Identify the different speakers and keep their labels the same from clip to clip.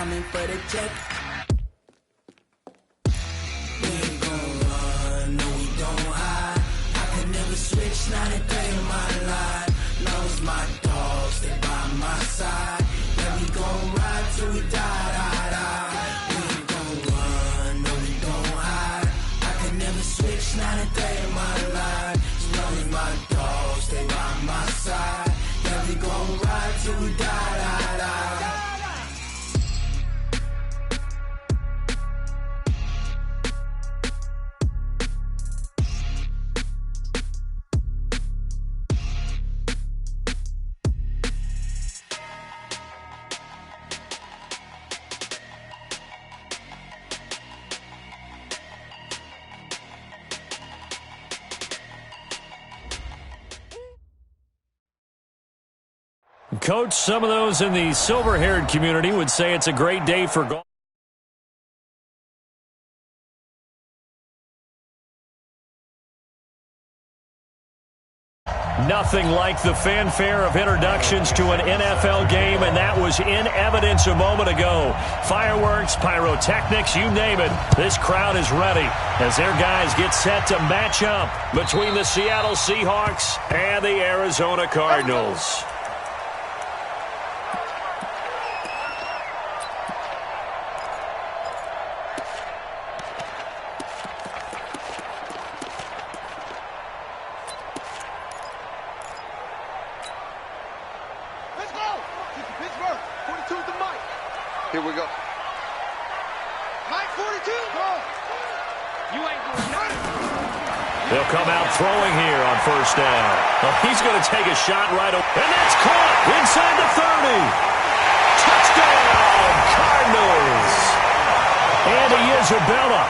Speaker 1: coming for the check. We ain't gon' run, no we don't hide. I could never switch, not a day in my life. Long as my dogs stay by my side. Yeah, we gon' ride till we die, die, die. We ain't gon' run, no we don't hide. I could never switch, not a day in my life. As long as my dogs stay by my side. Yeah, we gon' ride till we die, die, die.
Speaker 2: Coach, some of those in the silver-haired community would say it's a great day for golf. Nothing like the fanfare of introductions to an NFL game, and that was in evidence a moment ago. Fireworks, pyrotechnics, you name it. This crowd is ready as their guys get set to match up between the Seattle Seahawks and the Arizona Cardinals.
Speaker 3: Here we go.
Speaker 4: Mike 42. Go. You ain't doing nothing.
Speaker 2: They'll come out throwing here on first down. Oh, he's going to take a shot right away. And that's caught inside the 30. Touchdown, Cardinals. Andy Isabella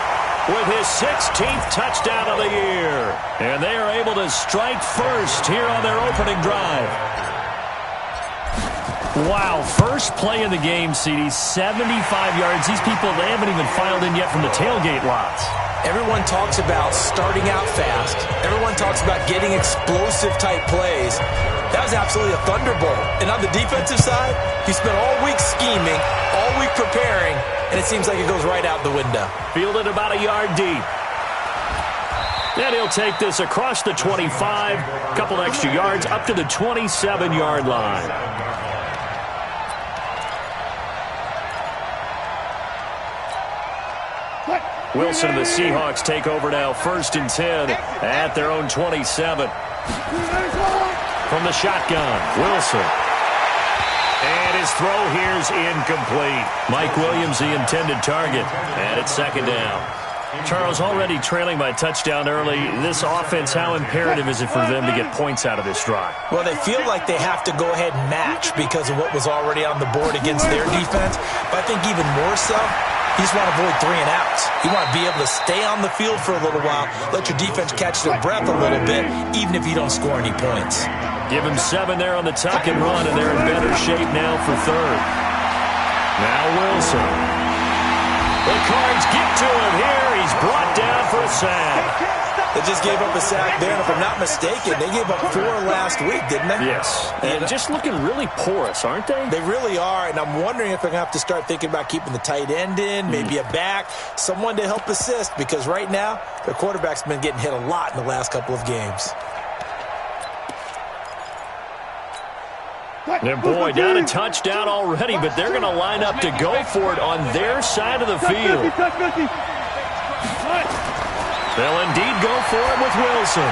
Speaker 2: with his 16th touchdown of the year. And they are able to strike first here on their opening drive. Wow, first play in the game, CD, 75 yards. These people, they haven't even filed in yet from the tailgate lots.
Speaker 5: Everyone talks about starting out fast. Everyone talks about getting explosive-type plays. That was absolutely a thunderbolt. And on the defensive side, he spent all week scheming, all week preparing, and it seems like it goes right out the window.
Speaker 2: Fielded about a yard deep. And he'll take this across the 25, a couple extra yards, up to the 27-yard line. Wilson and the Seahawks take over now, 1st and 10 at their own 27. From the shotgun, Wilson. And his throw here's incomplete. Mike Williams, the intended target. And it's 2nd down. Charles, already trailing by touchdown early. This offense, how imperative is it for them to get points out of this drive?
Speaker 5: Well, they feel like they have to go ahead and match because of what was already on the board against their defense. But I think even more so, you just want to avoid 3 and outs. You want to be able to stay on the field for a little while, let your defense catch their breath a little bit, even if you don't score any points.
Speaker 2: Give him 7 there on the tuck and run, and they're in better shape now for 3rd. Now Wilson. The Cards get to him here. He's brought down for a sack.
Speaker 5: They just gave up a sack there, and if I'm not mistaken, they gave up 4 last week, didn't they?
Speaker 2: Yes. And just looking really porous, aren't they?
Speaker 5: They really are, and I'm wondering if they're going to have to start thinking about keeping the tight end in, maybe a back, someone to help assist, because right now, their quarterback's been getting hit a lot in the last couple of games.
Speaker 2: And boy, down a touchdown already, but they're going to line up to go for it on their side of the field. They'll indeed go for it with Wilson.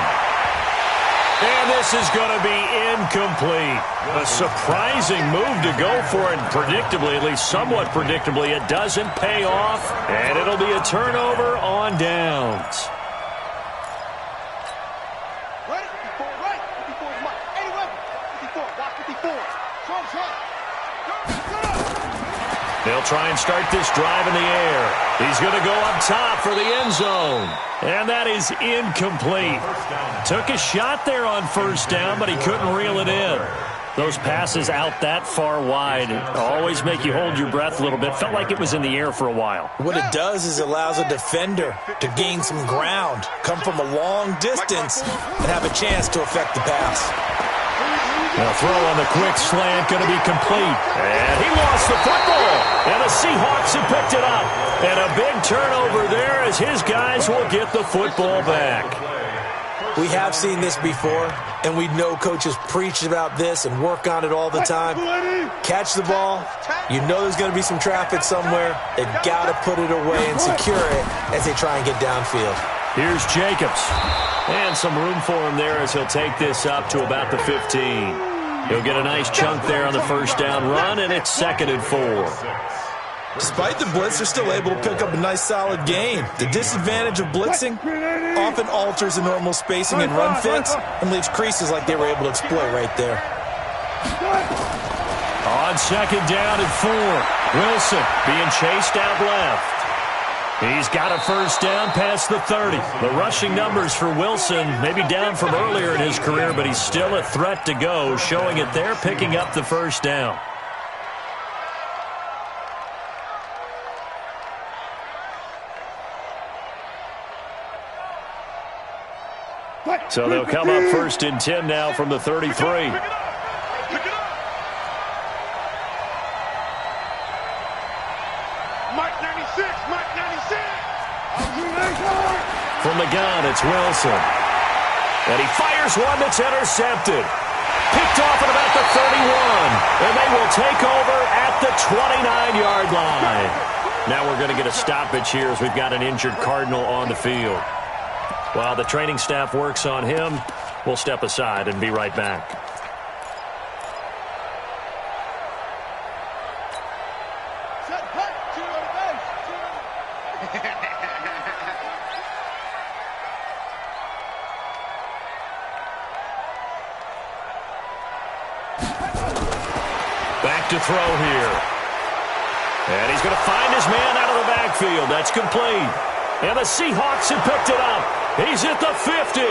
Speaker 2: And this is going to be incomplete. A surprising move to go for it, and predictably, at least somewhat predictably, it doesn't pay off, and it'll be a turnover on downs.
Speaker 4: Ready? 54, right? 54 is Mike. Any weapon. 54, watch 54. Strong.
Speaker 2: They'll try and start this drive in the air. He's going to go up top for the end zone. And that is incomplete. Took a shot there on 1st down, but he couldn't reel it in. Those passes out that far wide always make you hold your breath a little bit. Felt like it was in the air for a while.
Speaker 5: What it does is it allows a defender to gain some ground, come from a long distance, and have a chance to affect the pass.
Speaker 2: The throw on the quick slant going to be complete. And he lost the football. And the Seahawks have picked it up. And a big turnover there as his guys will get the football back.
Speaker 5: We have seen this before, and we know coaches preach about this and work on it all the time. Catch the ball. You know there's going to be some traffic somewhere. They've got to put it away and secure it as they try and get downfield.
Speaker 2: Here's Jacobs. And some room for him there as he'll take this up to about the 15. He'll get a nice chunk there on the first down run, and it's 2nd and 4.
Speaker 5: Despite the blitz, they're still able to pick up a nice, solid gain. The disadvantage of blitzing often alters the normal spacing and run fits and leaves creases like they were able to exploit right there.
Speaker 2: On 2nd down and 4, Wilson being chased out left. He's got a first down past the 30. The rushing numbers for Wilson maybe down from earlier in his career, but he's still a threat to go, showing it there, picking up the first down. So they'll come up 1st and 10 now from the 33. From the gun, it's Wilson. And he fires one that's intercepted. Picked off at about the 31. And they will take over at the 29-yard line. Now we're going to get a stoppage here as we've got an injured Cardinal on the field. While the training staff works on him, we'll step aside and be right back. Back to throw here. And he's going to find his man out of the backfield. That's complete. And the Seahawks have picked it up. He's at the 50.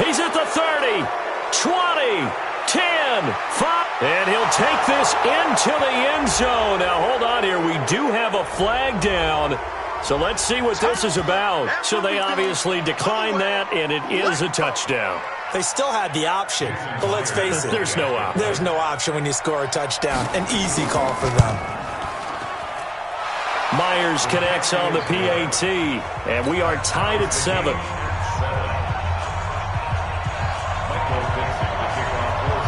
Speaker 2: He's at the 30, 20, 10, 5. And he'll take this into the end zone. Now, hold on here. We do have a flag down. So let's see what this is about. So they obviously declined that, and it is a touchdown.
Speaker 5: They still had the option, but let's face it.
Speaker 2: There's no option.
Speaker 5: There's no option when you score a touchdown. An easy call for them.
Speaker 2: Myers connects on the PAT, and we are tied at 7.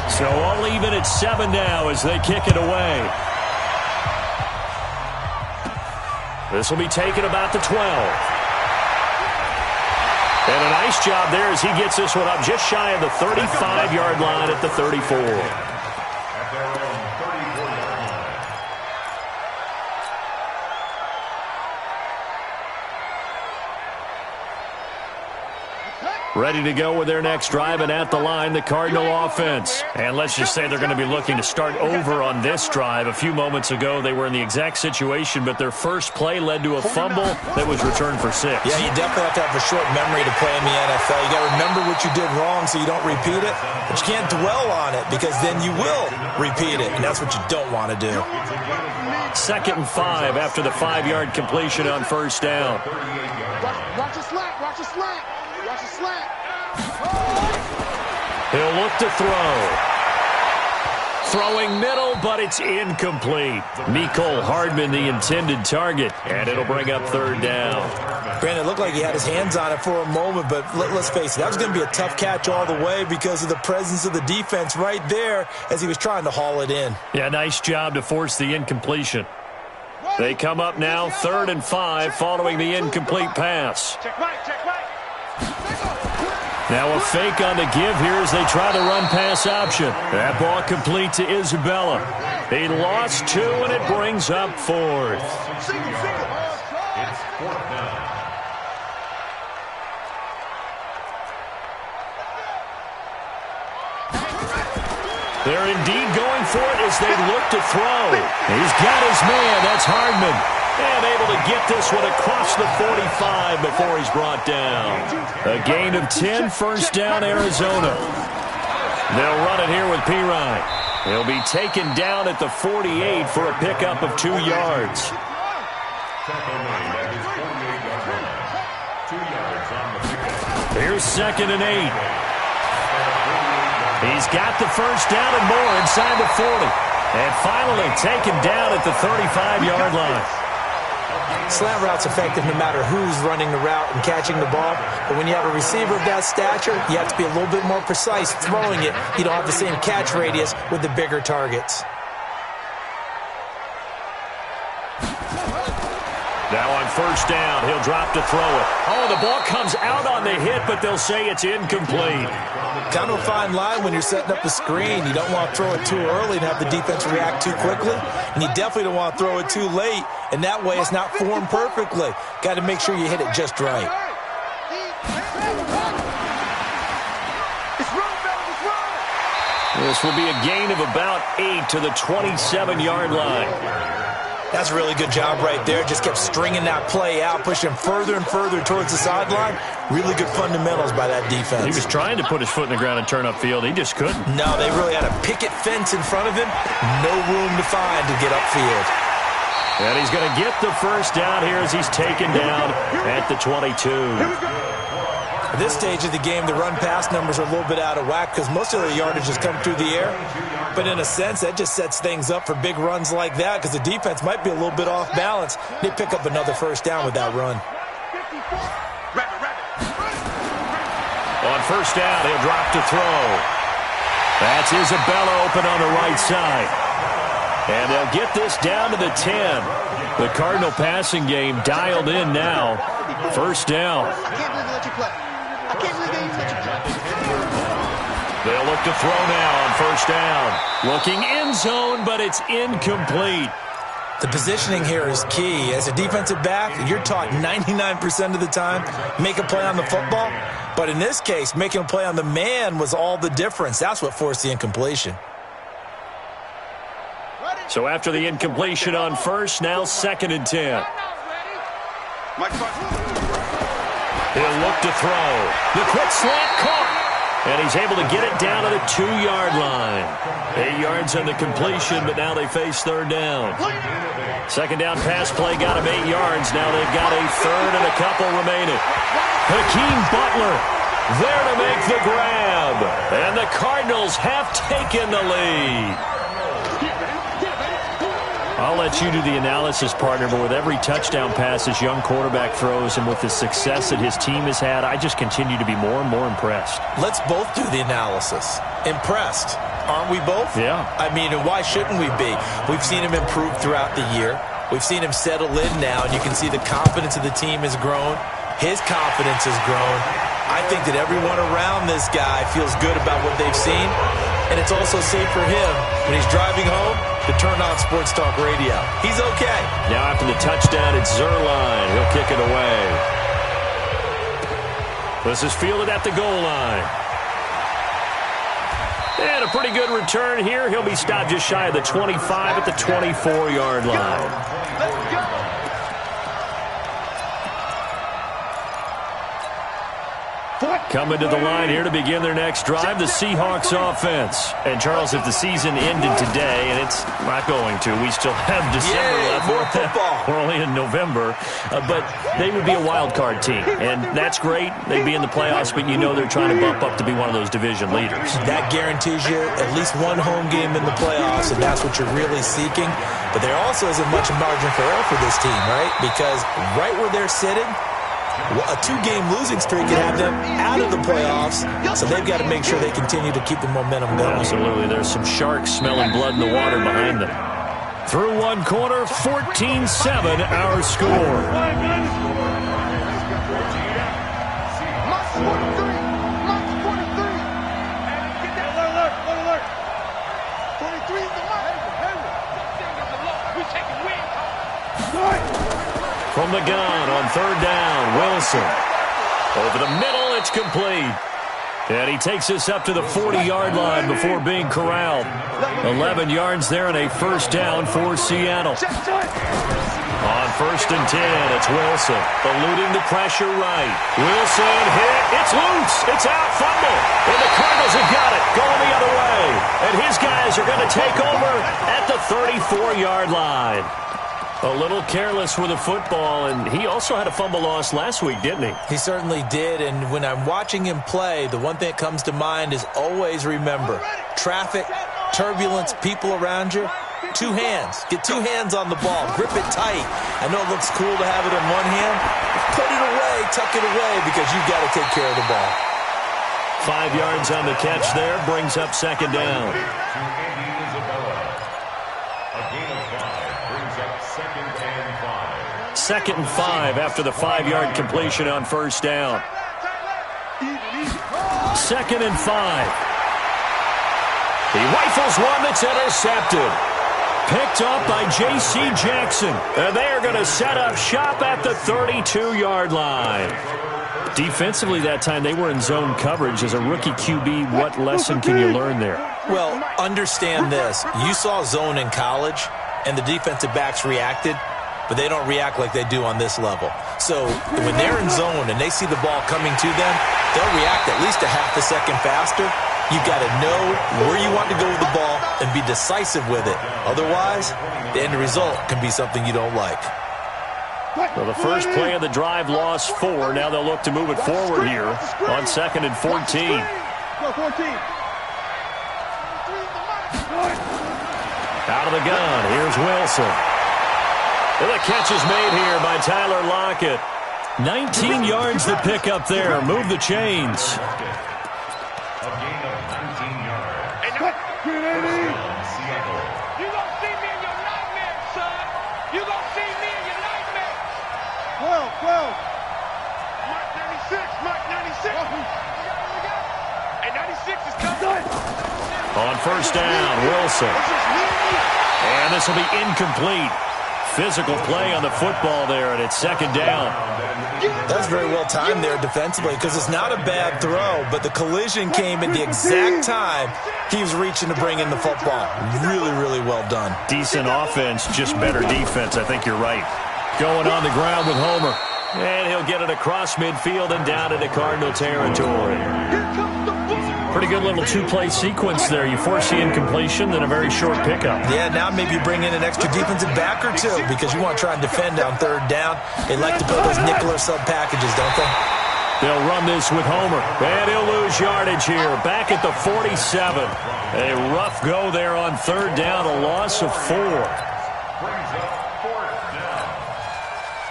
Speaker 2: So all even at 7 now as they kick it away. This will be taken about the 12. And a nice job there as he gets this one up just shy of the 35-yard line at the 34. Ready to go with their next drive, and at the line, the Cardinal offense. And let's just say they're going to be looking to start over on this drive. A few moments ago, they were in the exact situation, but their first play led to a fumble that was returned for 6.
Speaker 5: Yeah, you definitely have to have a short memory to play in the NFL. You got to remember what you did wrong so you don't repeat it, but you can't dwell on it because then you will repeat it, and that's what you don't want to do.
Speaker 2: 2nd and 5 after the 5-yard completion on first down.
Speaker 4: Watch your slant, watch your slant. Watch your slant.
Speaker 2: He'll look to throw. Throwing middle, but it's incomplete. Mecole Hardman, the intended target, and it'll bring up 3rd down.
Speaker 5: Brandon, it looked like he had his hands on it for a moment, but let's face it, that was going to be a tough catch all the way because of the presence of the defense right there as he was trying to haul it in.
Speaker 2: Yeah, nice job to force the incompletion. They come up now, 3rd and 5, following the incomplete pass.
Speaker 4: Check right, check right.
Speaker 2: Now a fake on the give here as they try the run-pass option. That ball complete to Isabella. He lost 2, and it brings up 4th.
Speaker 4: It's 4th down.
Speaker 2: They're indeed going for it as they look to throw. He's got his man. That's Hardman. And able to get this one across the 45 before he's brought down. A gain of 10, first down, Arizona. They'll run it here with Pirine. He'll be taken down at the 48 for a pickup of 2 yards. Here's 2nd and 8. He's got the first down and more inside the 40. And finally taken down at the 35-yard line.
Speaker 5: Slant route's effective no matter who's running the route and catching the ball. But when you have a receiver of that stature, you have to be a little bit more precise throwing it. You don't have the same catch radius with the bigger targets.
Speaker 2: Now on first down, he'll drop to throw it. Oh, the ball comes out on the hit, but they'll say it's incomplete.
Speaker 5: Kind of a fine line when you're setting up a screen. You don't want to throw it too early and have the defense react too quickly. And you definitely don't want to throw it too late. And that way it's not formed perfectly. Got to make sure you hit it just right.
Speaker 2: This will be a gain of about 8 to the 27-yard line.
Speaker 5: That's a really good job right there. Just kept stringing that play out, pushing further and further towards the sideline. Really good fundamentals by that defense.
Speaker 2: He was trying to put his foot in the ground and turn upfield. He just couldn't.
Speaker 5: No, they really had a picket fence in front of him. No room to find to get upfield.
Speaker 2: And he's going to get the first down here as he's taken down at the 22.
Speaker 5: At this stage of the game, the run-pass numbers are a little bit out of whack because most of the yardage has come through the air. But in a sense, that just sets things up for big runs like that because the defense might be a little bit off balance. They pick up another first down with that run.
Speaker 2: On first down, he'll drop to throw. That's Isabella open on the right side. And they'll get this down to the 10. The Cardinal passing game dialed in now. First down.
Speaker 4: I can't believe they let you play. I can't believe they even let you play.
Speaker 2: They'll look to throw now on first down. Looking end zone, but it's incomplete.
Speaker 5: The positioning here is key. As a defensive back, you're taught 99% of the time, make a play on the football. But in this case, making a play on the man was all the difference. That's what forced the incompletion.
Speaker 2: So after the incompletion on first, now 2nd and 10. He'll look to throw. The quick slant caught. And he's able to get it down to the 2-yard line. 8 yards on the completion, but now they face third down. Second down pass play got him 8 yards. Now they've got a third and a couple remaining. Hakeem Butler there to make the grab. And the Cardinals have taken the lead. I'll let you do the analysis, partner, but with every touchdown pass this young quarterback throws and with the success that his team has had, I just continue to be more and more impressed.
Speaker 5: Let's both do the analysis. Impressed. Aren't we both?
Speaker 2: Yeah.
Speaker 5: I mean, and why shouldn't we be? We've seen him improve throughout the year. We've seen him settle in now, and you can see the confidence of the team has grown. His confidence has grown. I think that everyone around this guy feels good about what they've seen, and it's also safe for him when he's driving home to turn on Sports Talk Radio. He's okay.
Speaker 2: Now after the touchdown, it's Zerline. He'll kick it away. This is fielded at the goal line. And a pretty good return here. He'll be stopped just shy of the 25 at the 24-yard line.
Speaker 4: Let's go.
Speaker 2: Coming to the line here to begin their next drive, the Seahawks offense. And, Charles, if the season ended today, and it's not going to, we still have December left.
Speaker 5: More football.
Speaker 2: We're only in November. But they would be a wild card team, and that's great. They'd be in the playoffs, but you know they're trying to bump up to be one of those division leaders.
Speaker 5: That guarantees you at least one home game in the playoffs, and that's what you're really seeking. But there also isn't much margin for error for this team, right? Because right where they're sitting, a 2-game losing streak could have them out of the playoffs, so they've got to make sure they continue to keep the momentum going.
Speaker 2: Absolutely. There's some sharks smelling blood in the water behind them. Through one quarter, 14-7 our score. From the gun on third down, Wilson. Over the middle, it's complete. And he takes us up to the 40-yard line before being corralled. 11 yards there and a first down for Seattle. On first and 10, it's Wilson. Eluding the pressure right. Wilson hit. It's loose. It's out. Fumble. And the Cardinals have got it. Going the other way. And his guys are going to take over at the 34-yard line. A little careless with the football, and he also had a fumble loss last week, didn't he?
Speaker 5: He certainly did, and when I'm watching him play, the one thing that comes to mind is always remember, traffic, turbulence, people around you, two hands. Get two hands on the ball. Grip it tight. I know it looks cool to have it in one hand. Put it away, tuck it away, because you've got to take care of the ball.
Speaker 2: 5 yards on the catch there, brings up second down. Second and 5 after the 5-yard completion on first down. Second and 5. He rifles one that's intercepted. Picked up by J.C. Jackson. And they are going to set up shop at the 32-yard line. Defensively that time, they were in zone coverage. As a rookie QB, what lesson can you learn there?
Speaker 5: Well, understand this. You saw zone in college, and the defensive backs reacted, but they don't react like they do on this level. So when they're in zone and they see the ball coming to them, they'll react at least a half a second faster. You've got to know where you want to go with the ball and be decisive with it. Otherwise, the end result can be something you don't like.
Speaker 2: Well, the first play of the drive lost 4. Now they'll look to move it forward here on second and 14. Out of the gun, here's Wilson. And the catch is made here by Tyler Lockett. 19 yards to pick up there. Move the chains. On first down, Wilson. And this will be incomplete. Physical play on the football there, and it's second down.
Speaker 5: That's very well timed there defensively because it's not a bad throw, but the collision came at the exact time he was reaching to bring in the football. Really, really well done.
Speaker 2: Decent offense, just better defense. I think you're right. Going on the ground with Homer. And he'll get it across midfield and down into Cardinal territory. Pretty good little two-play sequence there. You force the incompletion, then a very short pickup.
Speaker 5: Yeah, now maybe you bring in an extra defensive back or two because you want to try and defend on third down. They like to put those nickel or sub packages, don't they?
Speaker 2: They'll run this with Homer. And he'll lose yardage here. Back at the 47. A rough go there on third down, a loss of 4.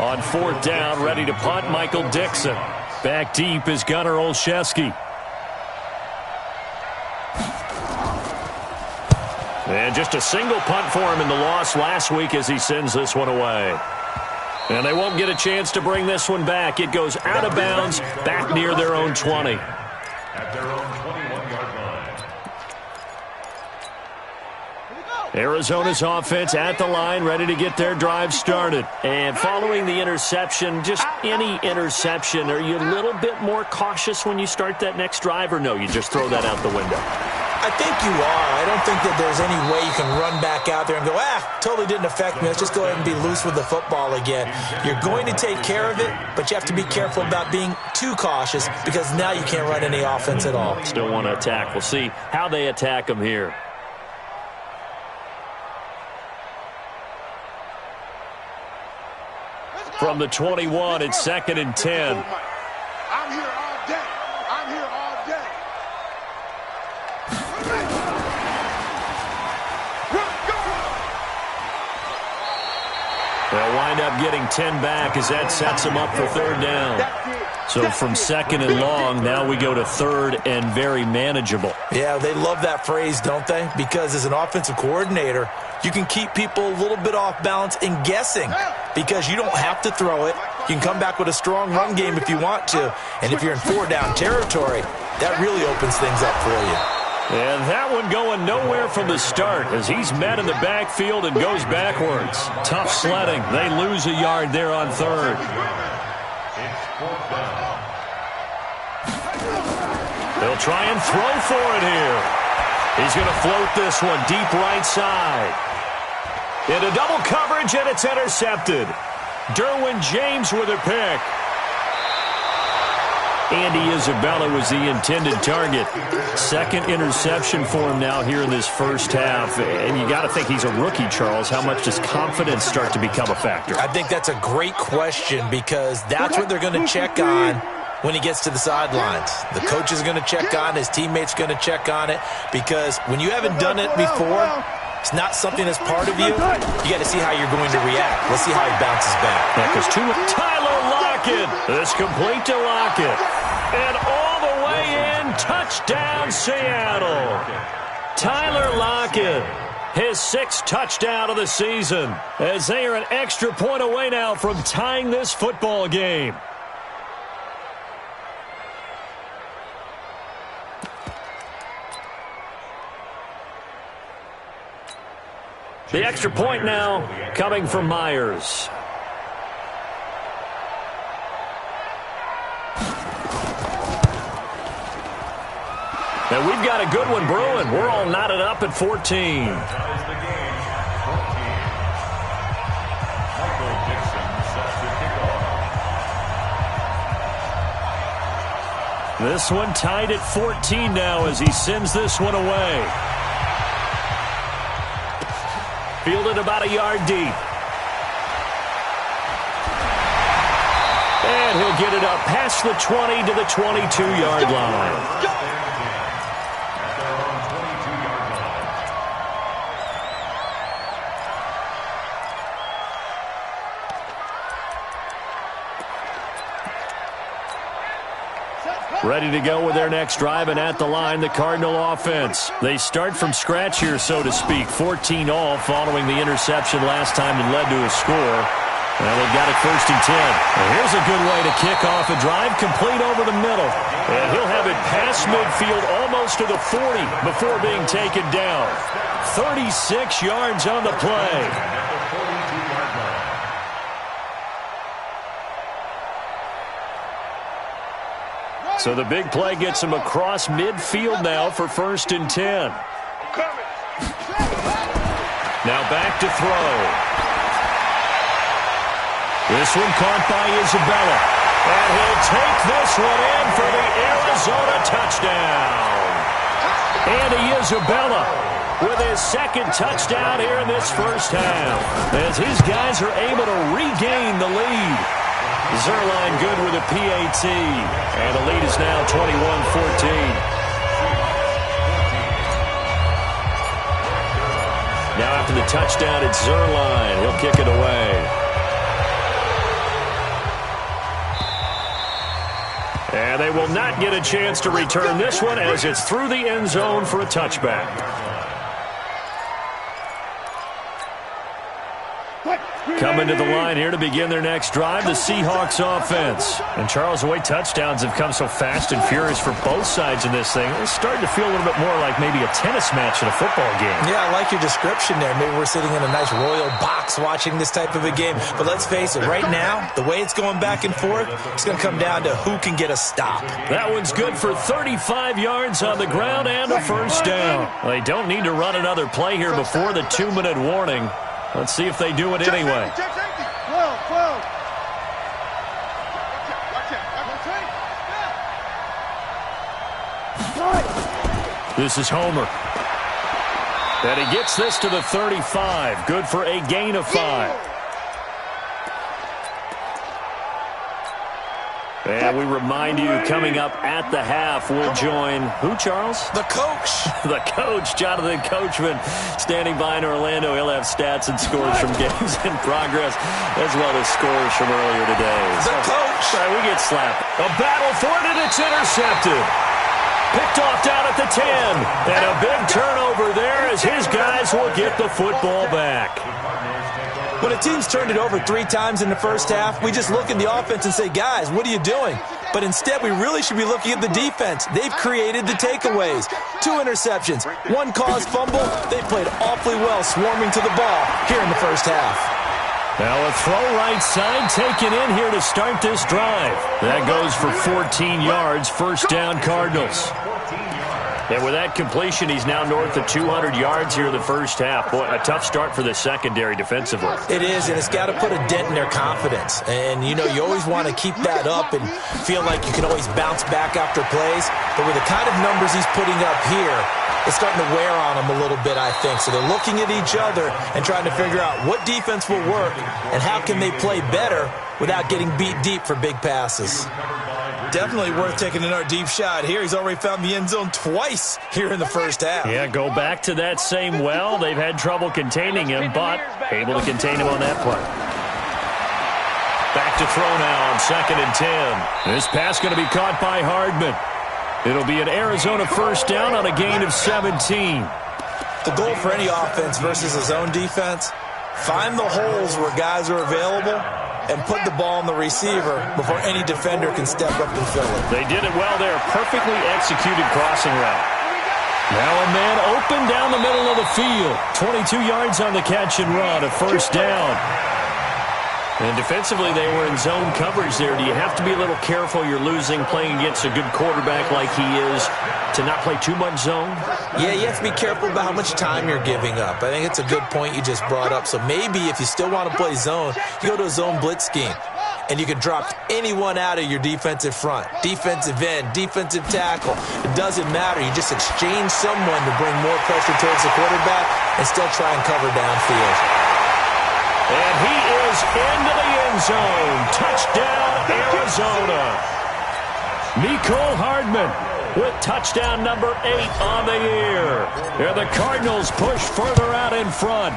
Speaker 2: On fourth down, ready to punt, Michael Dixon. Back deep is Gunnar Olszewski. And just a single punt for him in the loss last week as he sends this one away. And they won't get a chance to bring this one back. It goes out of bounds, back near their own 20.
Speaker 3: At their own 21-yard line.
Speaker 2: Arizona's offense at the line, ready to get their drive started. And following the interception, just any interception, are you a little bit more cautious when you start that next drive, or no, you just throw that out the window?
Speaker 5: I think you are. I don't think that there's any way you can run back out there and go, totally didn't affect me. Let's just go ahead and be loose with the football again. You're going to take care of it, but you have to be careful about being too cautious because now you can't run any offense at all.
Speaker 2: Still want to attack. We'll see how they attack them here. From the 21, it's second and 10.
Speaker 4: I'm here all day. I'm here all day.
Speaker 2: They'll wind up getting 10 back as that sets them up for third down. So from second and long, now we go to third and very manageable.
Speaker 5: Yeah, they love that phrase, don't they? Because as an offensive coordinator, you can keep people a little bit off balance and guessing because you don't have to throw it. You can come back with a strong run game if you want to. And if you're in four-down territory, that really opens things up for you.
Speaker 2: And that one going nowhere from the start as he's met in the backfield and goes backwards. Tough sledding. They lose a yard there on third. They'll try and throw for it here. He's going to float this one deep right side. Into double coverage, and it's intercepted. Derwin James with a pick. Andy Isabella was the intended target. Second interception for him now here in this first half. And you got to think he's a rookie, Charles. How much does confidence start to become a factor?
Speaker 5: I think that's a great question because that's what they're going to check on when he gets to the sidelines. The coach is going to check on, his teammates going to check on it, because when you haven't done it before, it's not something that's part of you. You got to see how you're going to react. Let's see how he bounces back.
Speaker 2: Yeah, because Tyler Lockett. It's complete to Lockett. And all the way in, touchdown Seattle. Tyler Lockett, his 6th touchdown of the season, as they are an extra point away now from tying this football game. The extra point now coming from Myers. And we've got a good one brewing. We're all knotted up at 14. This one tied at 14 now as he sends this one away. Fielded about a yard deep. And he'll get it up past the 20 to the 22-yard line. Ready to go with their next drive, and at the line, the Cardinal offense. They start from scratch here, so to speak. 14 all following the interception last time that led to a score. Well, they've got it 1st and 10. And here's a good way to kick off a drive, complete over the middle. And he'll have it past midfield almost to the 40 before being taken down. 36 yards on the play. So the big play gets him across midfield now for 1st and 10. Now back to throw. This one caught by Isabella. And he'll take this one in for the Arizona touchdown. Andy Isabella with his 2nd touchdown here in this first half, as his guys are able to regain the lead. Zerline good with a PAT. And the lead is now 21-14. Now after the touchdown, it's Zerline. He'll kick it away. And they will not get a chance to return this one as it's through the end zone for a touchback. Coming to the line here to begin their next drive, the Seahawks offense. And Charles, the way touchdowns have come so fast and furious for both sides in this thing, it's starting to feel a little bit more like maybe a tennis match in a football game. Yeah, I like your description there. Maybe we're sitting in a nice royal box watching this type of a game. But let's face it, right now, the way it's going back and forth, it's going to come down to who can get a stop. That one's good for 35 yards on the ground and a 1st down. They don't need to run another play here before the 2-minute warning. Let's see if they do it anyway. This is Homer. And he gets this to the 35. Good for a gain of 5. And we remind you, coming up at the half, we'll join who, Charles? The coach. The coach, Jonathan Coachman, standing by in Orlando. He'll have stats and scores from games in progress, as well as scores from earlier today. The coach. We get slapped. A battle for it, and it's intercepted. Picked off down at the 10. And a big turnover there as his guys will get the football back. When a team's turned it over 3 times in the first half, we just look at the offense and say, guys, what are you doing? But instead, we really should be looking at the defense. They've created the takeaways. 2 interceptions, 1 caused fumble. They played awfully well swarming to the ball here in the first half. Now a throw right side taken in here to start this drive. That goes for 14 yards, 1st down Cardinals. And with that completion, he's now north of 200 yards here in the first half. Boy, a tough start for the secondary defensively.
Speaker 5: It is, and it's got to put a dent in their confidence. And, you know, you always want to keep that up and feel like you can always bounce back after plays. But with the kind of numbers he's putting up here, it's starting to wear on them a little bit, I think. So they're looking at each other and trying to figure out what defense will work and how can they play better without getting beat deep for big passes. Definitely worth taking another deep shot here. He's already found the end zone twice here in the first half.
Speaker 2: Yeah, go back to that same well. They've had trouble containing him, but able to contain him on that play. Back to throw now on 2nd and 10. This pass going to be caught by Hardman. It'll be an Arizona first down on a gain of 17.
Speaker 5: The goal for any offense versus a zone defense, find the holes where guys are available and put the ball on the receiver before any defender can step up and fill it.
Speaker 2: They did it well there. Perfectly executed crossing route. Now a man open down the middle of the field. 22 yards on the catch and run, a first down. And defensively, they were in zone coverage there. Do you have to be a little careful? You're losing playing against a good quarterback like he is to not play too much zone?
Speaker 5: Yeah, you have to be careful about how much time you're giving up. I think it's a good point you just brought up. So maybe if you still want to play zone, you go to a zone blitz scheme. And you can drop anyone out of your defensive front. Defensive end, defensive tackle. It doesn't matter. You just exchange someone to bring more pressure towards the quarterback and still try and cover downfield.
Speaker 2: And he is into the end zone. Touchdown, Arizona. Mecole Hardman with touchdown number 8 on the year. And the Cardinals push further out in front.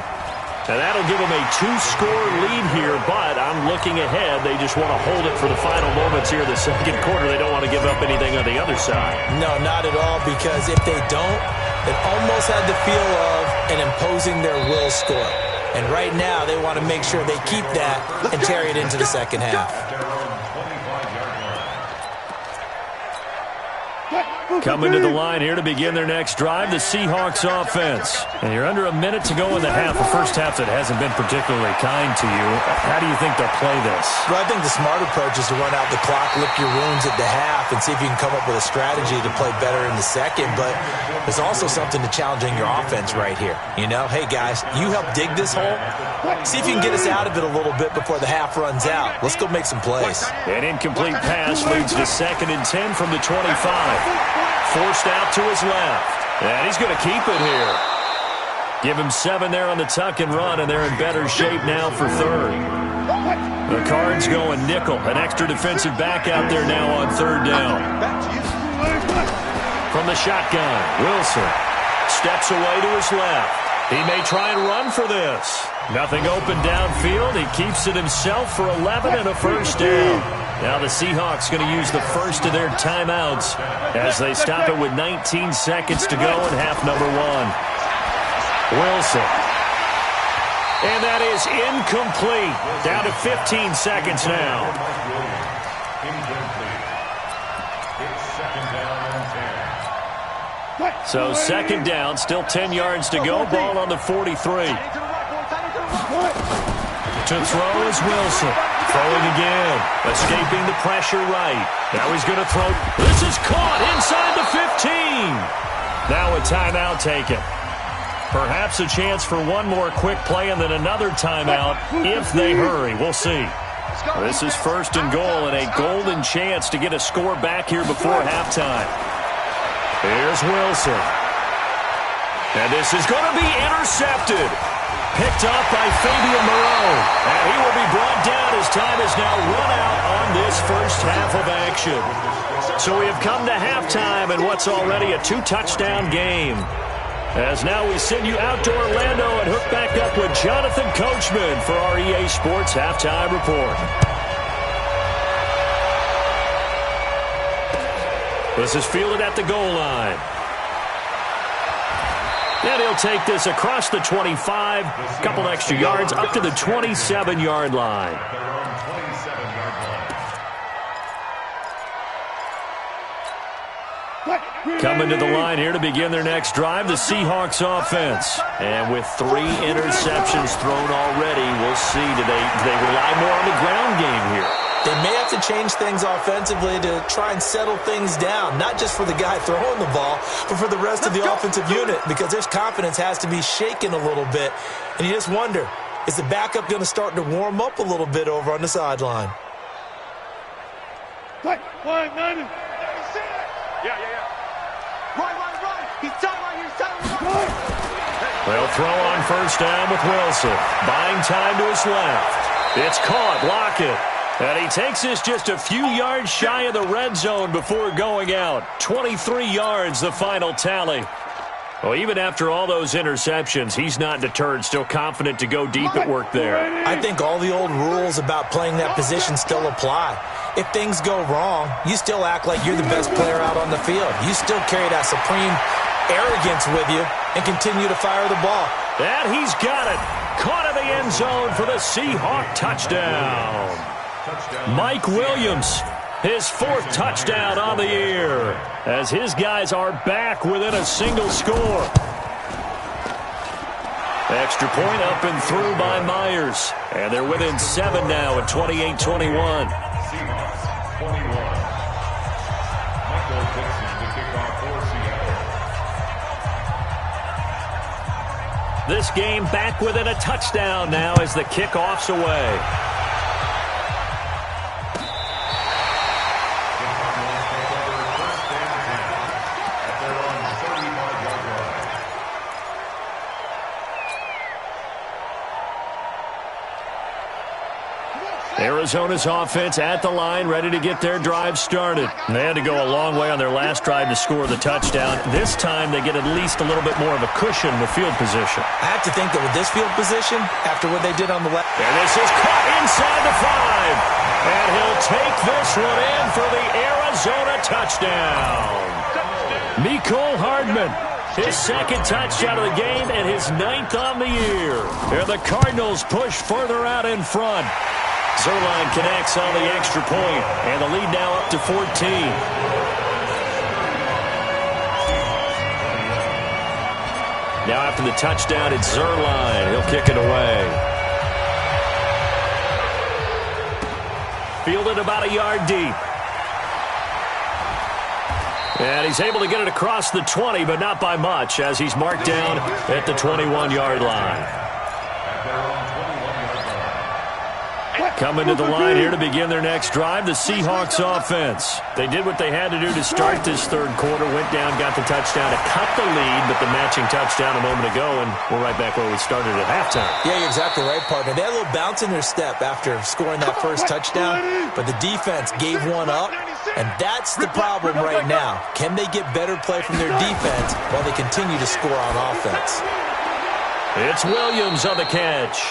Speaker 2: And that'll give them a 2-score lead here, but I'm looking ahead. They just want to hold it for the final moments here in the second quarter. They don't want to give up anything on the other side.
Speaker 5: No, not at all, because if they don't, it almost had the feel of an imposing their will score. And right now, they want to make sure they keep that and carry it into the second half.
Speaker 2: Coming to the line here to begin their next drive, the Seahawks offense. And you're under a minute to go in the half. The first half that hasn't been particularly kind to you. How do you think they'll play this?
Speaker 5: Well, I think the smart approach is to run out the clock, lick your wounds at the half, and see if you can come up with a strategy to play better in the second. But there's also something to challenging your offense right here. You know, hey, guys, you help dig this hole. See if you can get us out of it a little bit before the half runs out. Let's go make some plays.
Speaker 2: An incomplete pass leads to 2nd and 10 from the 25. Forced out to his left. And he's going to keep it here. Give him 7 there on the tuck and run, and they're in better shape now for 3rd. The Cards going nickel. An extra defensive back out there now on 3rd down. From the shotgun, Wilson steps away to his left. He may try and run for this. Nothing open downfield. He keeps it himself for 11 and a first down. Now the Seahawks going to use the first of their timeouts as they stop it with 19 seconds to go in half number 1. Wilson. And that is incomplete. Down to 15 seconds now. So 2nd down, still 10 yards to go. Ball on the 43. To throw is Wilson. Throwing again. Escaping the pressure right. Now he's going to throw. This is caught inside the 15. Now a timeout taken. Perhaps a chance for one more quick play and then another timeout if they hurry. We'll see. This is 1st and goal and a golden chance to get a score back here before halftime. Here's Wilson. And this is going to be intercepted. Picked up by Fabian Moreau. And he will be brought down as time is now run out on this first half of action. So we have come to halftime in what's already a 2-touchdown game. As now we send you out to Orlando and hook back up with Jonathan Coachman for our EA Sports Halftime Report. This is fielded at the goal line. And he'll take this across the 25, a couple extra yards, up to the 27-yard line. Coming to the line here to begin their next drive, the Seahawks offense. And with 3 interceptions thrown already, we'll see. Do they rely more on the ground game here?
Speaker 5: They may have to change things offensively to try and settle things down, not just for the guy throwing the ball, but for the rest of the offensive unit, because their confidence has to be shaken a little bit. And you just wonder, is the backup going to start to warm up a little bit over on the sideline?
Speaker 4: Right, 190. Yeah. Run. He's tight right here. He's tight.
Speaker 2: They'll throw on first down with Wilson. Buying time to his left. It's caught. Lockett. And he takes this just a few yards shy of the red zone before going out. 23 yards, the final tally. Well, even after all those interceptions, he's not deterred, still confident to go deep at work there.
Speaker 5: I think all the old rules about playing that position still apply. If things go wrong, you still act like you're the best player out on the field. You still carry that supreme arrogance with you and continue to fire the ball.
Speaker 2: And he's got it. Caught in the end zone for the Seahawk touchdown. Mike Williams, his fourth touchdown on the year, as his guys are back within a single score. Extra point up and through by Myers. And they're within 7 now at 28-21.
Speaker 3: Seahawks 21. Michael Dixon to kick off for Seattle.
Speaker 2: This game back within a touchdown now as the kickoff's away. Arizona's offense at the line, ready to get their drive started. They had to go a long way on their last drive to score the touchdown. This time they get at least a little bit more of a cushion with field position.
Speaker 5: I have to think that with this field position, after what they did on the left.
Speaker 2: And this is caught inside the 5. And he'll take this one in for the Arizona touchdown. Mecole Hardman, his second touchdown of the game and his 9th on the year. And the Cardinals push further out in front. Zerline connects on the extra point, and the lead now up to 14. Now after the touchdown, it's Zerline. He'll kick it away. Fielded about a yard deep. And he's able to get it across the 20, but not by much, as he's marked down at the 21-yard line. Coming to the line here to begin their next drive, the Seahawks offense. They did what they had to do to start this third quarter, went down, got the touchdown to cut the lead, but the matching touchdown a moment ago, and we're right back where we started at halftime.
Speaker 5: Yeah, you're exactly right, partner. They had a little bounce in their step after scoring that first touchdown, but the defense gave one up, and that's the problem right now. Can they get better play from their defense while they continue to score on offense?
Speaker 2: It's Williams on the catch.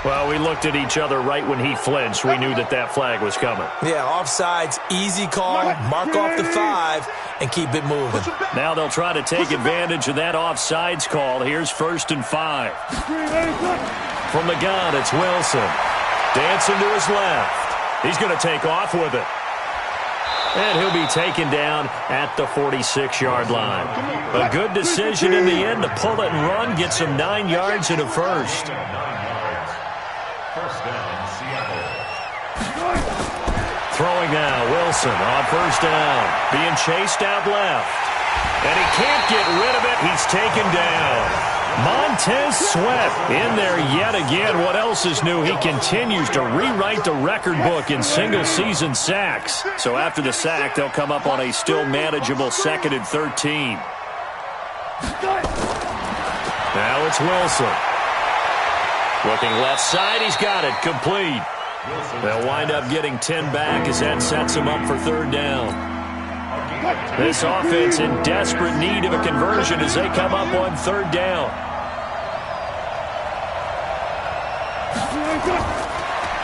Speaker 2: Well, we looked at each other right when he flinched. We knew that that flag was coming.
Speaker 5: Yeah, offsides, easy call, mark off the 5, and keep it moving.
Speaker 2: Now they'll try to take advantage of that offsides call. Here's 1st and 5. From the gun, it's Wilson. Dancing to his left. He's going to take off with it. And he'll be taken down at the 46-yard line. A good decision in the end to pull it and run, get some 9 yards and a first.
Speaker 3: First down, Seattle.
Speaker 2: Throwing now, Wilson on first down. Being chased out left. And he can't get rid of it. He's taken down. Montez Sweat in there yet again. What else is new? He continues to rewrite the record book in single-season sacks. So after the sack, they'll come up on a still manageable 2nd and 13. Now it's Wilson. Looking left side, he's got it. Complete. They'll wind up getting 10 back as that sets him up for 3rd down. This offense in desperate need of a conversion as they come up on 3rd down.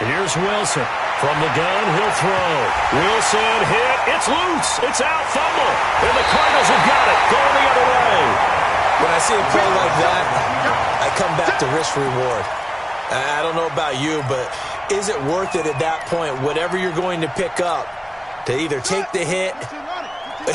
Speaker 2: Here's Wilson. From the gun, he'll throw. Wilson hit. It's loose. It's out. Fumble. And the Cardinals have got it. Going the other way.
Speaker 5: When I see a play like that, I come back to risk-reward. I don't know about you, but is it worth it at that point, whatever you're going to pick up, to either take the hit,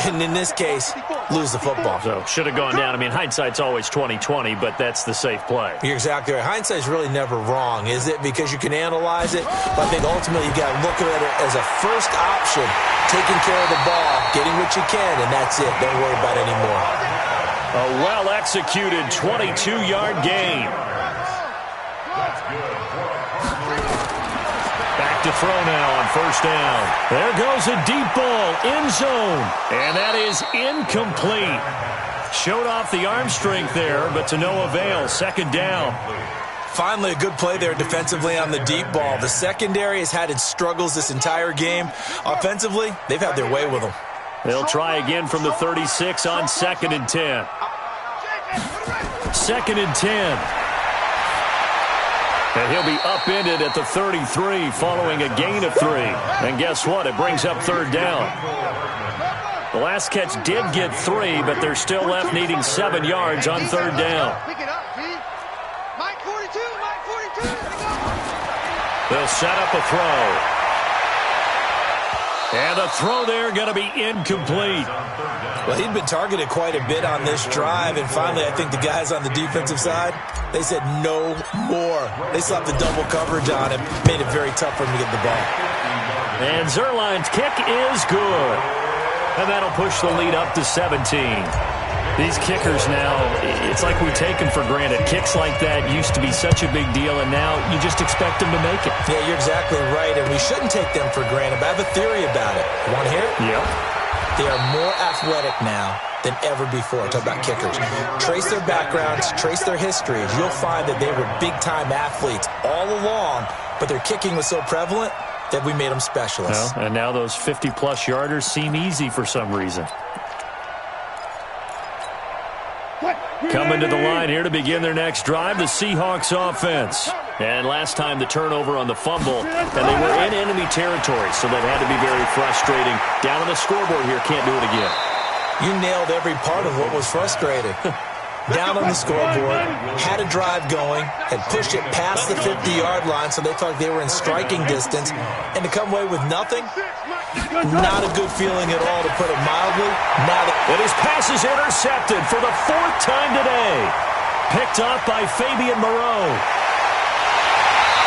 Speaker 5: and in this case, lose the football.
Speaker 2: So should have gone down. I mean, hindsight's always 20/20, but that's the safe play.
Speaker 5: You're exactly right. Hindsight's really never wrong, is it? Because you can analyze it, but I think ultimately you got to look at it as a first option, taking care of the ball, getting what you can, and that's it. Don't worry about it anymore.
Speaker 2: A well-executed 22-yard gain. Back to throw now on first down. There goes a deep ball, end zone, and that is incomplete. Showed off the arm strength there, but to no avail. Second down.
Speaker 5: Finally, a good play there defensively on the deep ball. The secondary has had its struggles this entire game. Offensively, they've had their way with them.
Speaker 2: They'll try again from the 36 on 2nd and 10. 2nd and 10. And he'll be upended at the 33 following a gain of 3. And guess what? It brings up third down. The last catch did get 3, but they're still left needing 7 yards on third down.
Speaker 4: Pick it up, G. Mike 42, Mike 42.
Speaker 2: They'll set up a throw. And the throw there going to be incomplete.
Speaker 5: Well, he'd been targeted quite a bit on this drive, and finally I think the guys on the defensive side, they said no more. They slapped the double coverage on him, made it very tough for him to get the ball.
Speaker 2: And Zerline's kick is good. And that'll push the lead up to 17. These kickers now, it's like we take them for granted. Kicks like that used to be such a big deal, and now you just expect them to make it.
Speaker 5: Yeah, you're exactly right, and we shouldn't take them for granted, but I have a theory about it. You want to hear it?
Speaker 2: Yep.
Speaker 5: They are more athletic now than ever before. Talk about kickers. Trace their backgrounds, trace their histories. You'll find that they were big-time athletes all along, but their kicking was so prevalent that we made them specialists.
Speaker 2: Well, and now those 50-plus yarders seem easy for some reason. Coming to the line here to begin their next drive, the Seahawks offense. And last time the turnover on the fumble, and they were in enemy territory, so that had to be very frustrating. Down on the scoreboard here, can't do it again.
Speaker 5: You nailed every part of what was frustrating. Down on the scoreboard, had a drive going, had pushed it past the 50-yard line, so they felt like they were in striking distance, and to come away with nothing, not a good feeling at all, to put it mildly.
Speaker 2: And his pass is intercepted for the 4th time today. Picked up by Fabian Moreau.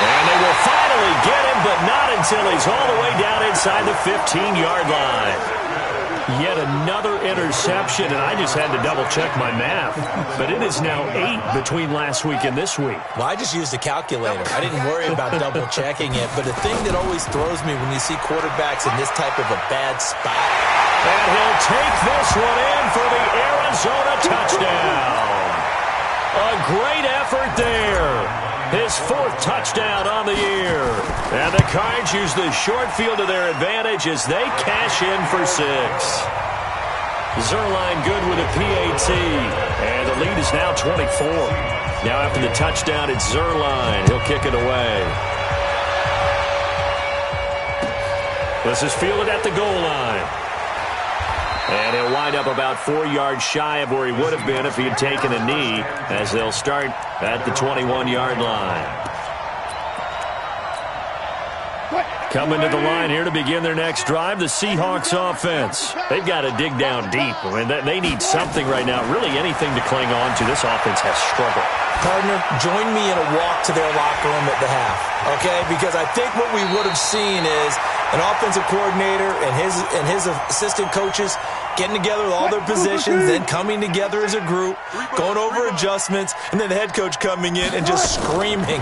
Speaker 2: And they will finally get him, but not until he's all the way down inside the 15-yard line. Yet another interception, and I just had to double-check my math. But it is now 8 between last week and this week.
Speaker 5: Well, I just used a calculator. I didn't worry about double-checking it. But the thing that always throws me when you see quarterbacks in this type of a bad spot.
Speaker 2: And he'll take this one in for the Arizona touchdown. A great effort there. His 4th touchdown on the year. And the Cards use the short field to their advantage as they cash in for 6. Zerline good with a PAT. And the lead is now 24. Now after the touchdown, it's Zerline. He'll kick it away. This is fielded at the goal line. And he'll wind up about 4 yards shy of where he would have been if he had taken a knee, as they'll start at the 21-yard line. Coming to the line here to begin their next drive, the Seahawks offense. They've got to dig down deep. I mean, they need something right now, really anything to cling on to. This offense has struggled.
Speaker 5: Partner, join me in a walk to their locker room at the half, okay? Because I think what we would have seen is an offensive coordinator and his assistant coaches getting together with all their positions, then coming together as a group, going over adjustments, and then the head coach coming in and just screaming,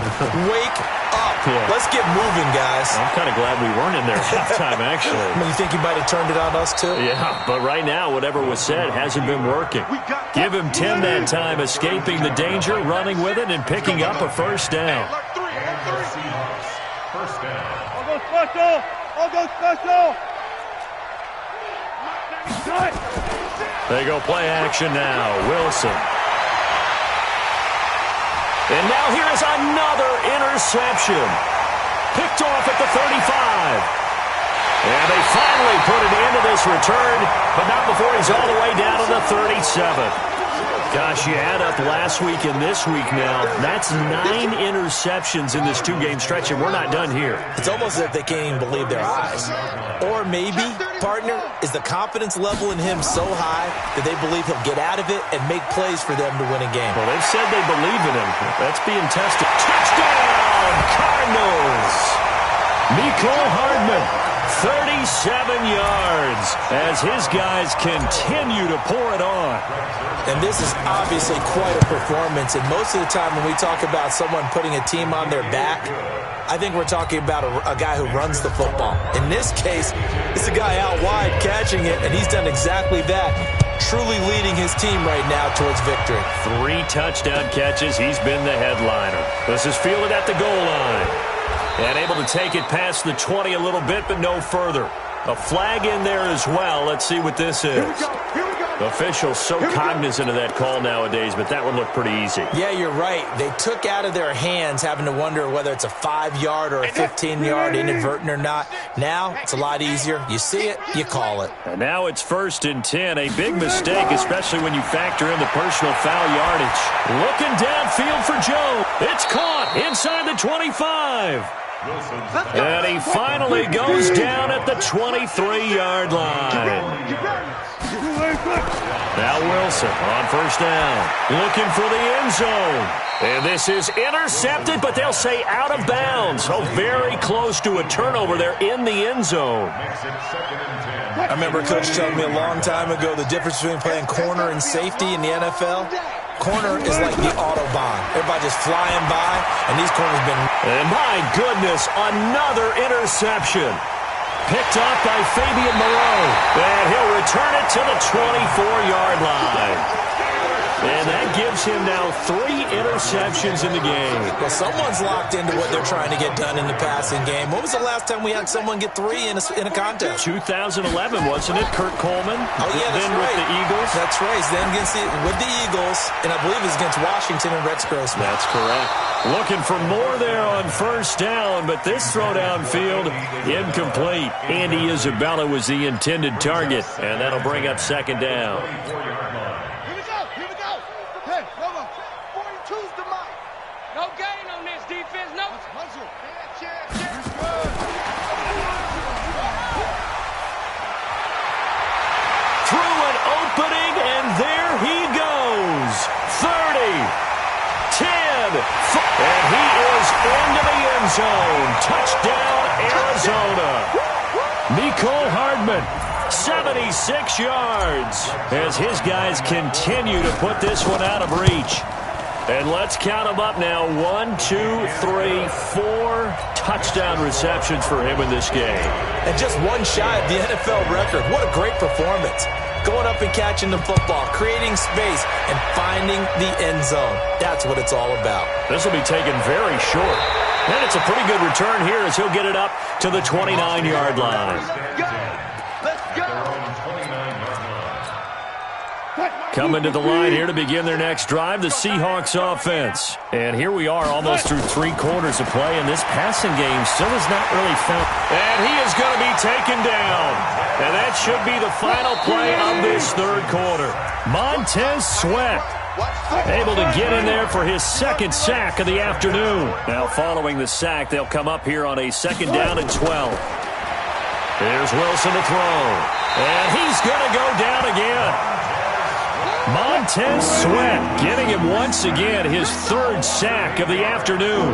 Speaker 5: "Wake up. Let's get moving, guys."
Speaker 2: I'm kind of glad we weren't in there at halftime, actually.
Speaker 5: I mean, you think he might have turned it on us, too?
Speaker 2: Yeah, but right now, whatever was said hasn't been working. Give him 10 that time, escaping the danger, running with it, and picking up a first down.
Speaker 3: First down.
Speaker 4: I'll go special. I'll go special.
Speaker 2: They go play action now. Wilson. And now here's another interception. Picked off at the 35. And they finally put an end to this return, but not before he's all the way down to the 37. Gosh, you add up last week and this week now, that's 9 interceptions in this 2-game stretch, and we're not done here.
Speaker 5: It's almost as if they can't even believe their eyes. Or maybe partner, is the confidence level in him so high that they believe he'll get out of it and make plays for them to win a game.
Speaker 2: Well, they've said they believe in him. That's being tested. Touchdown, Cardinals! Mecole Hardman, 37 yards as his guys continue to pour it on.
Speaker 5: And this is obviously quite a performance. And most of the time when we talk about someone putting a team on their back, I think we're talking about a guy who runs the football. In this case, it's a guy out wide catching it, and he's done exactly that, truly leading his team right now towards victory.
Speaker 2: 3 touchdown catches. He's been the headliner. This is fielded at the goal line. And able to take it past the 20 a little bit, but no further. A flag in there as well. Let's see what this is. Officials so cognizant of that call nowadays, but that would look pretty easy.
Speaker 5: Yeah, you're right. They took out of their hands having to wonder whether it's a 5-yard or a 15-yard inadvertent or not. Now, it's a lot easier. You see it, you call it.
Speaker 2: And now it's 1st and 10. A big mistake, especially when you factor in the personal foul yardage. Looking downfield for Joe. It's caught inside the 25. And he finally goes down at the 23-yard line. Now Wilson on 1st down. Looking for the end zone. And this is intercepted, but they'll say out of bounds. So very close to a turnover there in the end zone.
Speaker 5: I remember Coach telling me a long time ago the difference between playing corner and safety in the NFL. Corner is like the Autobahn. Everybody just flying by, and these corners been...
Speaker 2: And my goodness, another interception. Picked up by Fabian Moreau. And he'll return it to the 24-yard line. And that gives him now 3 interceptions in the game.
Speaker 5: Well, someone's locked into what they're trying to get done in the passing game. When was the last time we had someone get 3 in a contest?
Speaker 2: 2011, wasn't it? Kurt Coleman.
Speaker 5: Oh, yeah, that's
Speaker 2: then
Speaker 5: right.
Speaker 2: With the Eagles.
Speaker 5: That's right. Then with the Eagles, and I believe it's against Washington and Rex Grossman.
Speaker 2: That's correct. Looking for more there on 1st down, but this throw downfield incomplete. Andy Isabella was the intended target, and that'll bring up 2nd down.
Speaker 4: No gain on this defense, no.
Speaker 2: Through an opening, and there he goes. 30, 10, and he is into the end zone. Touchdown, Arizona. Mecole Hardman, 76 yards, as his guys continue to put this one out of reach. And let's count them up now. 1, 2, 3, 4 touchdown receptions for him in this game.
Speaker 5: And just one shy of the NFL record. What a great performance. Going up and catching the football, creating space, and finding the end zone. That's what it's all about.
Speaker 2: This will be taken very short. And it's a pretty good return here as he'll get it up to the 29-yard line.
Speaker 4: Let's go.
Speaker 2: Coming to the line here to begin their next drive, the Seahawks offense. And here we are almost through 3 quarters of play, and this passing game still has not really found. And he is going to be taken down. And that should be the final play of this 3rd quarter. Montez Sweat able to get in there for his 2nd sack of the afternoon. Now following the sack, they'll come up here on a 2nd down and 12. Here's Wilson to throw. And he's going to go down again. Montez Sweat getting him once again his 3rd sack of the afternoon.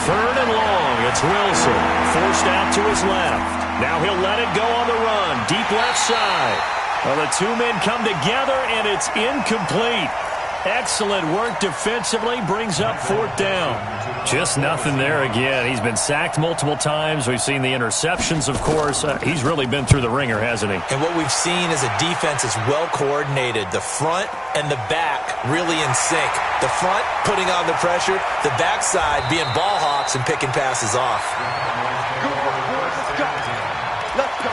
Speaker 2: 3rd and long. It's Wilson. Forced out to his left. Now he'll let it go on the run. Deep left side. Well, the 2 men come together, and it's incomplete. Excellent work defensively. Brings up 4th down. Just nothing there again. He's been sacked multiple times. We've seen the interceptions, of course. He's really been through the ringer, hasn't he?
Speaker 5: And what we've seen is a defense that's well coordinated. The front and the back really in sync. The front putting on the pressure. The backside being ball hawks and picking passes off.
Speaker 4: Let's go.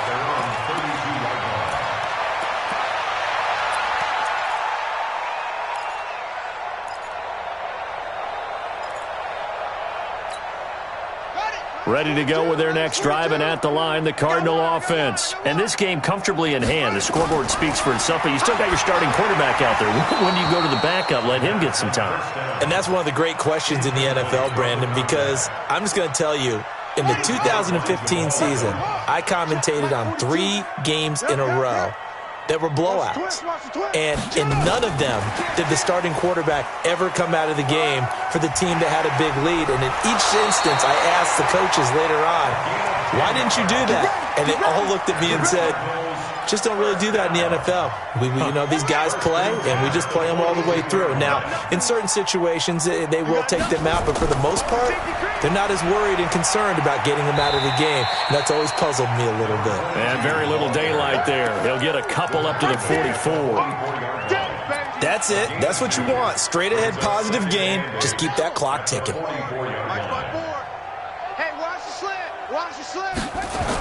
Speaker 2: Ready to go with their next drive, and at the line, the Cardinal offense. And this game comfortably in hand. The scoreboard speaks for itself, but you still got your starting quarterback out there. When do you go to the backup, let him get some time?
Speaker 5: And that's one of the great questions in the NFL, Brandon, because I'm just going to tell you, In the 2015 season, I commentated on 3 games in a row that were blowouts. And in none of them did the starting quarterback ever come out of the game for the team that had a big lead. And in each instance, I asked the coaches later on, why didn't you do that? And they all looked at me and said, just don't really do that in the NFL. These guys play, and we just play them all the way through. Now, in certain situations, they will take them out, but for the most part, they're not as worried and concerned about getting them out of the game. And that's always puzzled me a little bit.
Speaker 2: And very little daylight there. He'll get a couple up to the 44.
Speaker 5: That's it. That's what you want. Straight ahead, positive gain. Just keep that clock ticking.
Speaker 4: Hey, watch the slant. Watch the slant.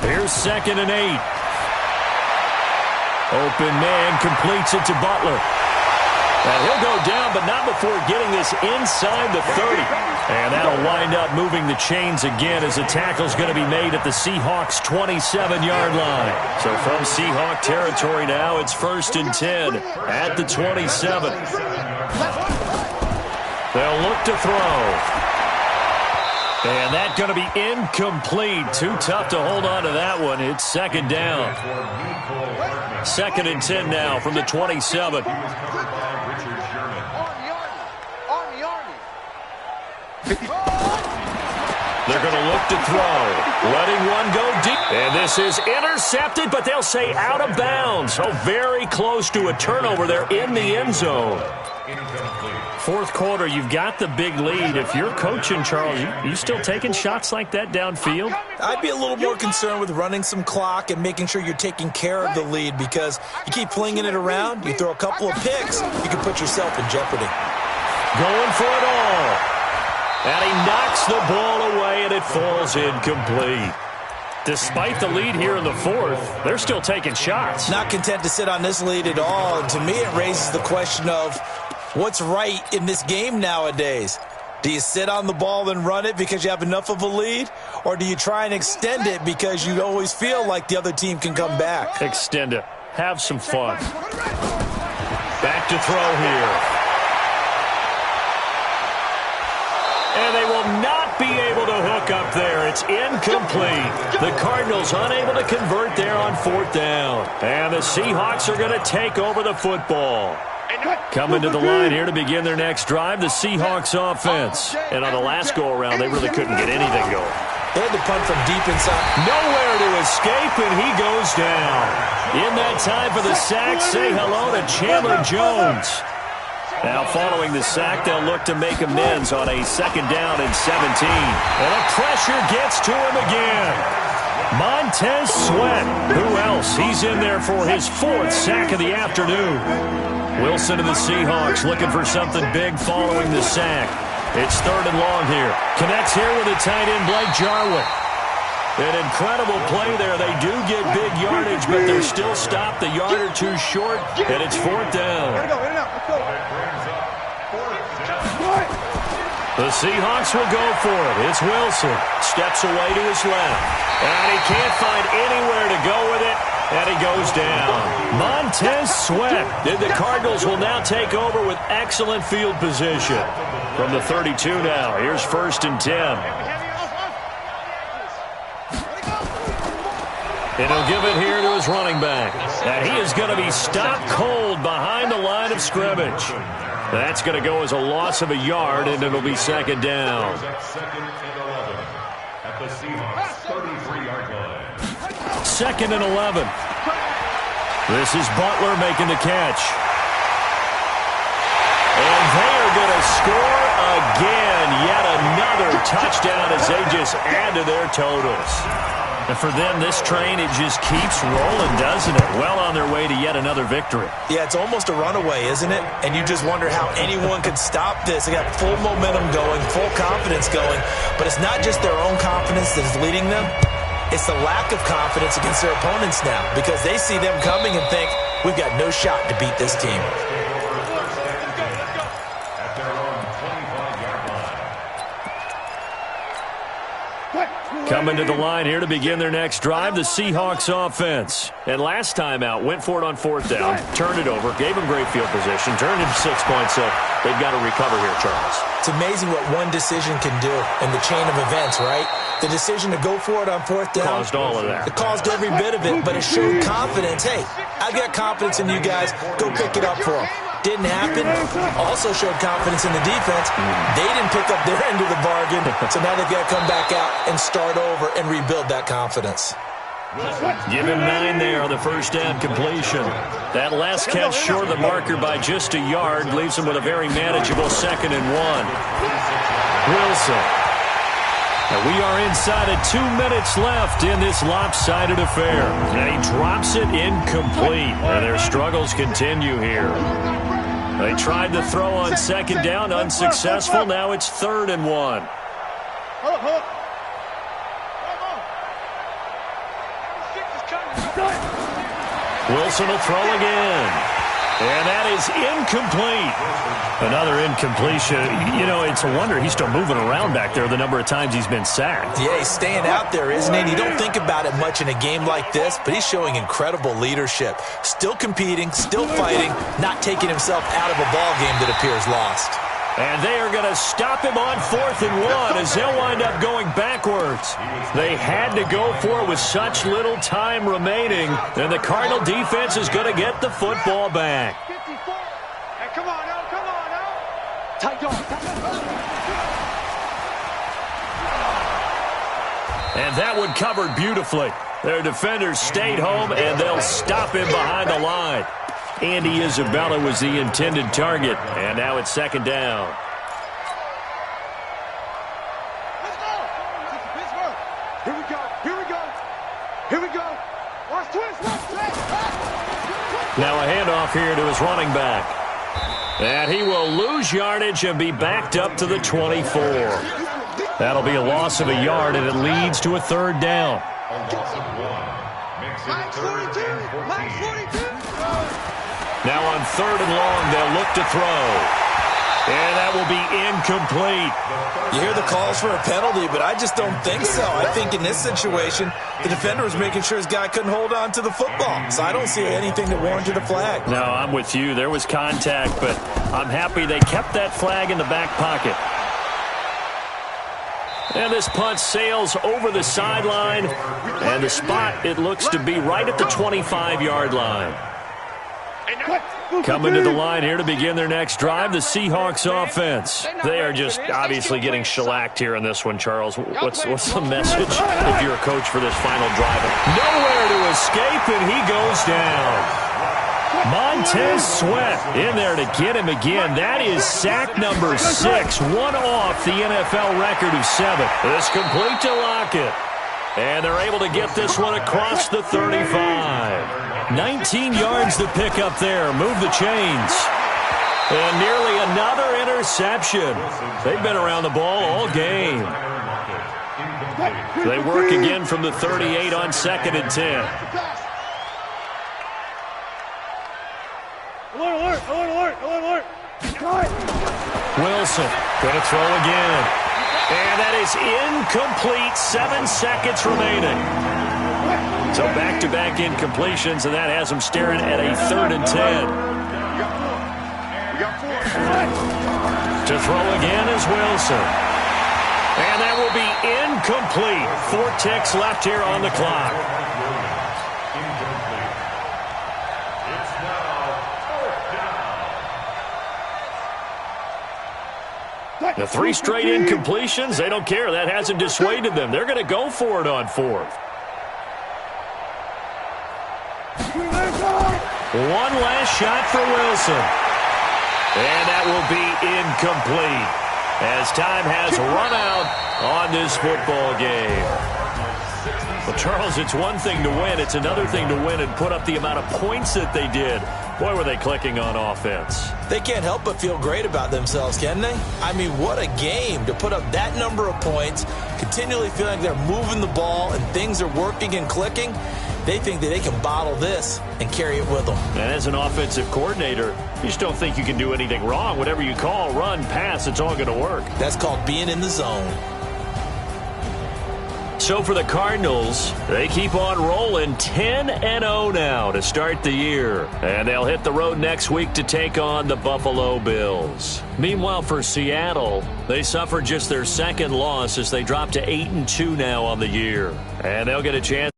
Speaker 2: Here's 2nd and 8. Open man completes it to Butler. And he'll go down, but not before getting this inside the 30. And that'll wind up moving the chains again as the tackle's going to be made at the Seahawks' 27-yard line. So from Seahawk territory now, it's 1st and 10 at the 27. They'll look to throw. And that's going to be incomplete. Too tough to hold on to that one. It's 2nd down. 2nd and 10 now from the 27. They're going to look to throw. Letting one go deep. And this is intercepted, but they'll say out of bounds. So very close to a turnover there in the end zone. 4th quarter, you've got the big lead. If you're coaching, Charles, you still taking shots like that downfield?
Speaker 5: I'd be a little more concerned with running some clock and making sure you're taking care of the lead, because you keep flinging it around, you throw a couple of picks, you can put yourself in jeopardy.
Speaker 2: Going for it all. And he knocks the ball away, and it falls incomplete. Despite the lead here in the 4th, they're still taking shots.
Speaker 5: Not content to sit on this lead at all. And to me, it raises the question of what's right in this game nowadays. Do you sit on the ball and run it because you have enough of a lead? Or do you try and extend it because you always feel like the other team can come back?
Speaker 2: Extend it. Have some fun. Back to throw here. And they will not be able to hook up there. It's incomplete. The Cardinals unable to convert there on 4th down. And the Seahawks are going to take over the football. Coming to the line here to begin their next drive, the Seahawks offense. And on the last go-around, they really couldn't get anything going.
Speaker 5: They had to punt from deep inside.
Speaker 2: Nowhere to escape, and he goes down. In that time for the sack, say hello to Chandler Jones. Now following the sack, they'll look to make amends on a 2nd down and 17. And the pressure gets to him again. Montez Sweat. Who else? He's in there for his 4th sack of the afternoon. Wilson and the Seahawks looking for something big following the sack. It's 3rd and long here. Connects here with the tight end, Blake Jarwin. An incredible play there. They do get big yardage, but they're still stopped a yard or two short, and it's 4th down. The Seahawks will go for it. It's Wilson. Steps away to his left. And he can't find anywhere to go with it. And he goes down. Montez Sweat. And the Cardinals will now take over with excellent field position. From the 32 now, here's 1st and 10. And he'll give it here to his running back. And he is going to be stopped cold behind the line of scrimmage. That's going to go as a loss of a yard, and it'll be 2nd down. 2nd and 11. This is Butler making the catch. And they are going to score again. Yet another touchdown as they just add to their totals. And for them, this train, it just keeps rolling, doesn't it? Well on their way to yet another victory.
Speaker 5: Yeah, it's almost a runaway, isn't it? And you just wonder how anyone could stop this. They got full momentum going, full confidence going. But it's not just their own confidence that is leading them. It's the lack of confidence against their opponents now, because they see them coming and think, we've got no shot to beat this team.
Speaker 4: What?
Speaker 2: Coming to the line here to begin their next drive, the Seahawks offense. And last time out, went for it on fourth down, turned it over, gave them great field position, turned it into 6 points, so they've got to recover here, Charles.
Speaker 5: It's amazing what one decision can do in the chain of events, right? The decision to go for it on fourth down.
Speaker 2: Caused all of that.
Speaker 5: It caused every bit of it, but it showed confidence. Hey, I've got confidence in you guys. Go pick it up for them. Didn't happen. Also showed confidence in the defense. They didn't pick up their end of the bargain, so now they've got to come back out and start over and rebuild that confidence.
Speaker 2: Give him 9 there on the first down completion. That last catch short of the marker by just a yard leaves him with a very manageable 2nd and 1. Wilson. And we are inside of 2 minutes left in this lopsided affair. And he drops it incomplete. And their struggles continue here. They tried to throw on 2nd down, unsuccessful. Now it's 3rd and 1. Wilson will throw again. And that is incomplete. Another incompletion. You know, it's a wonder he's still moving around back there the number of times he's been sacked.
Speaker 5: Yeah, he's staying out there, isn't he? You don't think about it much in a game like this, but he's showing incredible leadership. Still competing, still fighting, not taking himself out of a ball game that appears lost.
Speaker 2: And they are going to stop him on 4th and 1 as they'll wind up going backwards. They had to go for it with such little time remaining. And the Cardinal defense is going to get the football back.
Speaker 4: 54. Hey, come on now, come on now. Tight dog.
Speaker 2: And that one covered beautifully. Their defenders stayed home, and they'll stop him behind the line. Andy Isabella was the intended target, and now it's 2nd down.
Speaker 4: Let's go. Pittsburgh. Here we go. Here we go. Here we go. Watch twist.
Speaker 2: Now a handoff here to his running back. And he will lose yardage and be backed up to the 24. That'll be a loss of a yard, and it leads to a 3rd down.
Speaker 4: Max 42. Max 42.
Speaker 2: Now on 3rd and long, they'll look to throw. And that will be incomplete.
Speaker 5: You hear the calls for a penalty, but I just don't think so. I think in this situation, the defender was making sure his guy couldn't hold on to the football. So I don't see anything that warranted a flag.
Speaker 2: No, I'm with you. There was contact, but I'm happy they kept that flag in the back pocket. And this punt sails over the sideline. And the spot, it looks to be right at the 25-yard line. Coming to the line here to begin their next drive, the Seahawks offense. They are just obviously getting shellacked here in this one, Charles. What's the message if you're a coach for this final drive? Nowhere to escape, and he goes down. Montez Sweat in there to get him again. That is sack number 6, one off the NFL record of 7. It's complete to Lockett. And they're able to get this one across the 35. 19 yards to pick up there. Move the chains. And nearly another interception. They've been around the ball all game. They work again from the 38 on 2nd and 10.
Speaker 4: Alert, alert, alert, alert, alert.
Speaker 2: Wilson going to throw again. And that is incomplete. 7 seconds remaining. So back-to-back incompletions, and that has them staring at a 3rd and 10. To throw again is Wilson. And that will be incomplete. 4 ticks left here on the clock. The 3 straight incompletions, they don't care. That hasn't dissuaded them. They're going to go for it on 4th. One last shot for Wilson. And that will be incomplete as time has run out on this football game. Well, Charles, it's one thing to win. It's another thing to win and put up the amount of points that they did. Boy, were they clicking on offense.
Speaker 5: They can't help but feel great about themselves, can they? I mean, what a game to put up that number of points, continually feeling like they're moving the ball and things are working and clicking. They think that they can bottle this and carry it with them.
Speaker 2: And as an offensive coordinator, you just don't think you can do anything wrong. Whatever you call, run, pass, it's all going to work.
Speaker 5: That's called being in the zone.
Speaker 2: So so for the Cardinals, they keep on rolling 10-0 now to start the year. And they'll hit the road next week to take on the Buffalo Bills. Meanwhile, for Seattle, they suffered just their second loss as they drop to 8-2 now on the year. And they'll get a chance